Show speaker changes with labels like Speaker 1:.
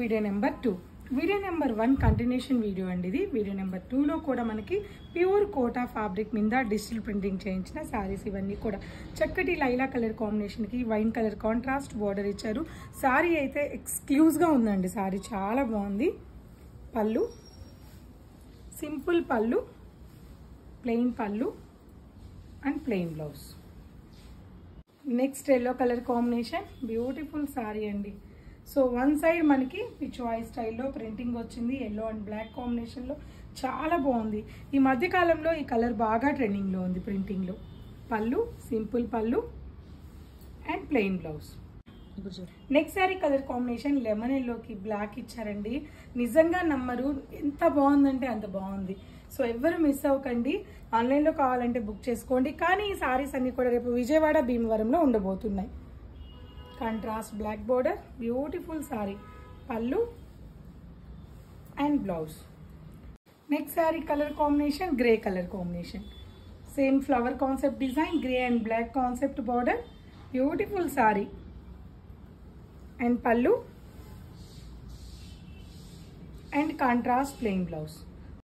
Speaker 1: Video number 2. Video number 1 continuation video అండి ఇది. Video number 2లో కూడా మనకి ప్యూర్ కోటా ఫ్యాబ్రిక్ మీద డిజిటల్ ప్రింటింగ్ చేయించిన సారీస్ ఇవన్నీ కూడా చక్కటి లైలా కలర్ కాంబినేషన్కి వైన్ కలర్ కాంట్రాస్ట్ బోర్డర్ ఇచ్చారు. సారీ అయితే ఎక్స్క్లూజ్గా ఉందండి. సారీ చాలా బాగుంది. పళ్ళు సింపుల్ పళ్ళు, ప్లెయిన్ పళ్ళు and plain blouse. Next yellow colour combination, beautiful sorry అండి. సో వన్ సైడ్ మనకి పిచ్వాయ్ స్టైల్లో ప్రింటింగ్ వచ్చింది. ఎల్లో అండ్ బ్లాక్ కాంబినేషన్లో చాలా బాగుంది. ఈ మధ్య కాలంలో ఈ కలర్ బాగా ట్రెండింగ్లో ఉంది ప్రింటింగ్లో. పళ్ళు సింపుల్ పళ్ళు and plain blouse. Next sari colour combination lemon ఎల్లోకి బ్లాక్ ఇచ్చారండి. నిజంగా నమ్మరు, ఎంత బాగుందంటే అంత బాగుంది. సో ఎవరు మిస్ అవ్వకండి. ఆన్లైన్లో కావాలంటే బుక్ చేసుకోండి. కానీ ఈ సారీస్ అన్ని కూడా రేపు విజయవాడ భీమవరంలో ఉండబోతున్నాయి. Contrast black border, beautiful sari, pallu and blouse. Next sari colour combination grey colour combination, same flower concept design, grey and black concept border, beautiful sari and pallu and contrast plain blouse.